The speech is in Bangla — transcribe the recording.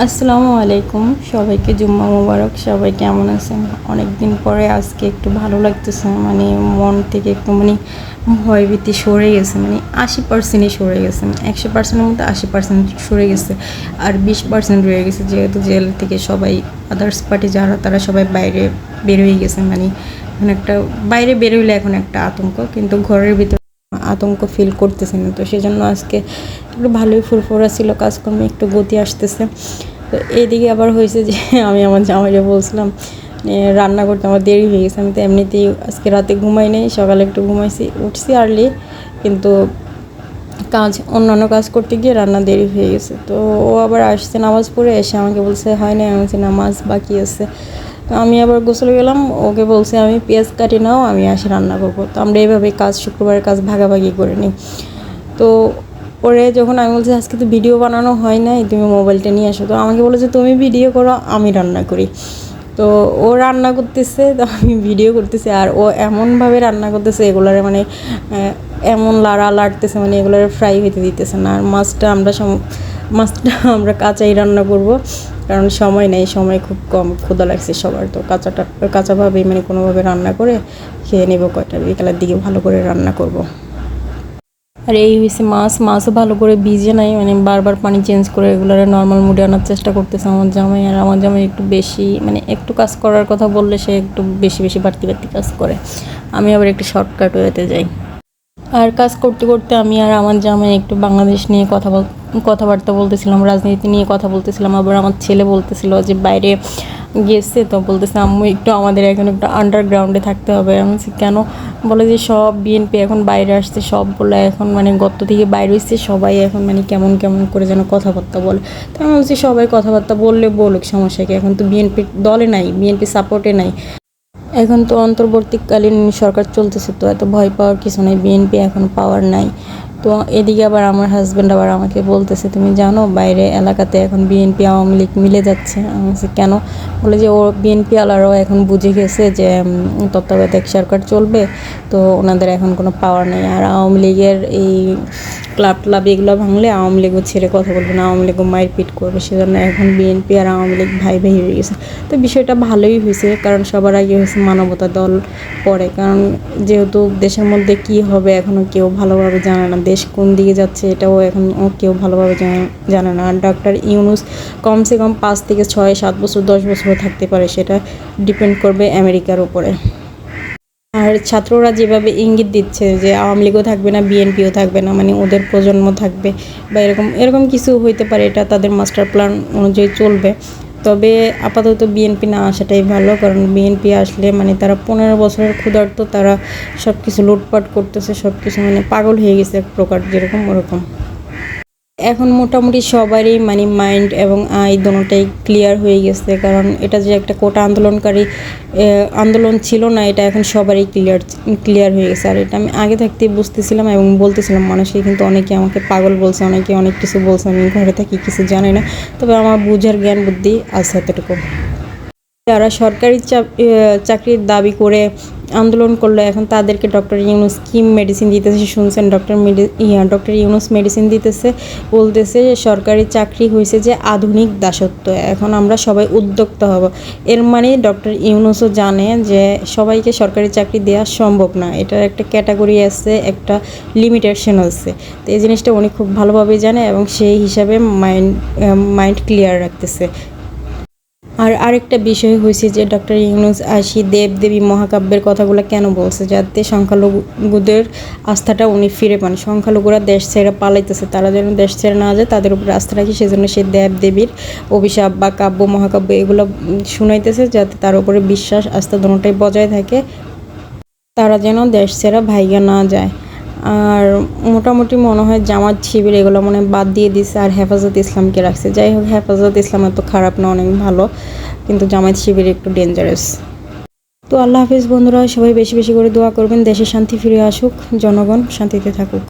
আসসালামু আলাইকুম, সবাইকে জুম্মা মোবারক। সবাই কেমন আছেন? অনেক দিন পরে আজকে একটু ভালো লাগতেছে, মানে মন থেকে একটু ভয়ভীতি সরে গেছে, 80%ই সরে গেছে। 100%-এর মধ্যে 80% সরে গেছে, আর 20% রয়ে গেছে। যেহেতু জেল থেকে সবাই আদার্স পার্টি যারা তারা সবাই বাইরে বের হয়ে গেছে, এখন একটা বাইরে বের হইলে এখন একটা আতঙ্ক, কিন্তু ঘরের ভিতরে আতঙ্ক ফিল করতেছি না। তো সেজন্য আজকে একটু ভালোই ফুরফুরা ছিল, কাজকর্মে একটু গতি আসতেছে। তো এইদিকে আবার হয়েছে যে আমি আমার জামাইকে বলছিলাম রান্না করতে আমার দেরি হয়ে গেছে। আমি তো এমনিতেই আজকে রাতে ঘুমাই নাই, সকালে একটু ঘুমাইছি, উঠছি আর্লি, কিন্তু অন্যান্য কাজ করতে গিয়ে রান্না দেরি হয়ে গেছে। তো ও আবার আসছে নামাজ পড়ে, এসে আমাকে বলছে হয় না, আমি নামাজ বাকি আছে। তো আমি আবার গোসলে গেলাম, ওকে বলছি আমি পেঁয়াজ কাটি নাও, আমি আসি রান্না করবো। তো আমরা এইভাবে শুক্রবারের কাজ ভাগাভাগি করে নিই। তো পরে যখন আমি বলছি আজকে তো ভিডিও বানানো হয় নাই, তুমি মোবাইলটা নিয়ে আসো, তো আমাকে বলেছে তুমি ভিডিও করো, আমি রান্না করি। তো ও রান্না করতেছে, তো আমি ভিডিও করতেছি, আর ও এমনভাবে রান্না করতেছে এগুলার এমন লাড়তেছে, এগুলার ফ্রাই হইতে দিতেছে না। আর মাছটা আমরা কাঁচাই রান্না করব, কারণ সময় নেই, সময় খুব কম, ক্ষুধা লাগছে সবার। তো কাঁচাভাবেই কোনোভাবে রান্না করে খেয়ে নেবো, কয়টা বিকালের দিকে ভালো করে রান্না করব। আর এই হয়েছে মাছও ভালো করে ভিজে নাই, বারবার পানি চেঞ্জ করে এগুলোর নর্মাল মুডে আনার চেষ্টা করতেছে আমার জামাই। আর আমার জামাই একটু বেশি একটু কাজ করার কথা বললে সে একটু বেশি বাড়তি কাজ করে, আমি আবার একটু শর্টকাট হয়েতে যাই। আর কাজ করতে করতে আমি আর আমার জামাই একটু বাংলাদেশ নিয়ে কথাবার্তা বলতেছিলাম, রাজনীতি নিয়ে কথা বলতেছিলাম। আবার আমার ছেলে বলতেছিল যে বাইরে গেছে, তো বলতেছে আম্মু একটু আমাদের এখন একটু আন্ডারগ্রাউন্ডে থাকতে হবে। আমি বলছি কেন? বলে যে সব বিএনপি এখন বাইরে আসছে, সবগুলো এখন গর্ত থেকে বাইরে এসছে, সবাই এখন কেমন কেমন করে যেন কথাবার্তা বলে। তো আমি বলছি সবাই কথাবার্তা বললে বলুক, সমস্যা কি? এখন তো বিএনপি দলে নাই, বিএনপি সাপোর্টে নাই। এখন তো অন্তর্বর্তীকালীন সরকার চলতেছে, তো এত ভয় পাওয়ার কিছু নেই, বিএনপি এখন পাওয়ার নাই। তো এদিকে আবার আমার হাজব্যান্ড আবার আমাকে বলতেছে তুমি জানো বাইরে এলাকাতে এখন বিএনপি আওয়ামী লীগ মিলে যাচ্ছে। আমি বলছি কেন? বলে যে ও বিএনপি আলারাও এখন বুঝে গেছে যে তত্ত্বাবধায়ক সরকার চলবে, তো ওনাদের এখন কোনো পাওয়ার নেই। আর আওয়ামী লীগের এই ক্লাব এগুলো ভাঙলে আওয়ামী লীগও ছেড়ে কথা বলবে না, আওয়ামী লীগও মারপিট করবে। সেজন্য এখন বিএনপি আর আওয়ামী লীগ ভাই হয়ে গেছে। তো বিষয়টা ভালোই হয়েছে, কারণ সবার আগে হয়েছে মানবতা দল পরে, কারণ যেহেতু দেশের মধ্যে কি হবে এখনও কেউ ভালোভাবে জানে না, দেশ কোন দিকে যাচ্ছে এটাও এখন কেউ ভালোভাবে জানে না। আর ডক্টর ইউনূস কমসে কম 5 থেকে 6, 7 বছর 10 বছরও থাকতে পারে, সেটা ডিপেন্ড করবে আমেরিকার উপরে। আর ছাত্ররা যেভাবে ইঙ্গিত দিচ্ছে যে আওয়ামী লীগও থাকবে না, বিএনপিও থাকবে না, ওদের প্রজন্ম থাকবে বা এরকম কিছু হইতে পারে, এটা তাদের মাস্টার প্ল্যান অনুযায়ী চলবে। তবে আপাতত বিএনপি না আসাটাই ভালো, কারণ বিএনপি আসলে তারা 15 বছরের ক্ষুধার্ত, তারা সব কিছু লুটপাট করতেছে, সব কিছু পাগল হয়ে গেছে এক প্রকার, যেরকম ওরকম। এখন মোটামুটি সবারই মাইন্ড এবং আই দোনোটাই ক্লিয়ার হয়ে গেছে, কারণ এটা যে একটা কোটা আন্দোলন ছিল না, এটা এখন সবারই ক্লিয়ার হয়ে গেছে। আর এটা আমি আগে থাকতেই বুঝতেছিলাম এবং বলতেছিলাম মানুষকে, কিন্তু অনেকে আমাকে পাগল বলছে, অনেকে অনেক কিছু বলছে, আমি ঘরে থাকি কিছু জানি না, তবে আমার বুঝার জ্ঞান বুদ্ধি আছে এতটুকু। যারা সরকারি চাকরির দাবি করে আন্দোলন করলো, এখন তাদেরকে ডক্টর ইউনূস মেডিসিন দিতেছে, শুনছেন? ডক্টর ইউনূস মেডিসিন দিতেছে, বলতেছে সরকারি চাকরি হয়েছে যে আধুনিক দাসত্ব, এখন আমরা সবাই উদ্যোক্তা হব। এর ডক্টর ইউনূসও জানে যে সবাইকে সরকারি চাকরি দেওয়া সম্ভব না, এটার একটা ক্যাটাগরি আছে, একটা লিমিটেশন আছে। তো এই জিনিসটা উনি খুব ভালোভাবে জানে এবং সেই হিসাবে মাইন্ড ক্লিয়ার রাখতেছে। আর আরেকটা বিষয় হয়েছে যে ডক্টর ইউনূস দেবদেবী মহাকাব্যের কথাগুলো কেন বলছে, যাতে সংখ্যালঘুদের আস্থাটা উনি ফিরে পান। সংখ্যালঘুরা দেশ ছেড়ে পালাইতেছে, তারা যেন দেশ ছেড়ে না যায়, তাদের উপরে আস্থা রাখি, সেজন্য সে দেবদেবীর অভিশাপ বা কাব্য মহাকাব্য এগুলো শুনাইতেছে, যাতে তার উপরে বিশ্বাস আস্থা দুটোটাই বজায় থাকে, তারা যেন দেশ ছেড়ে ভাইগা না যায়। আর মোটামুটি মনে হয় জামাত শিবির এগুলো বাদ দিয়ে দিছে, আর হেফাজত ইসলামকে রাখছে। যাই হোক, হেফাজত ইসলাম এত খারাপ না, অনেক ভালো, কিন্তু জামাত শিবির একটু ডেঞ্জারাস। তো আল্লাহ হাফিজ বন্ধুরা, সবাই বেশি বেশি করে দোয়া করবেন, দেশে শান্তি ফিরে আসুক, জনগণ শান্তিতে থাকুক।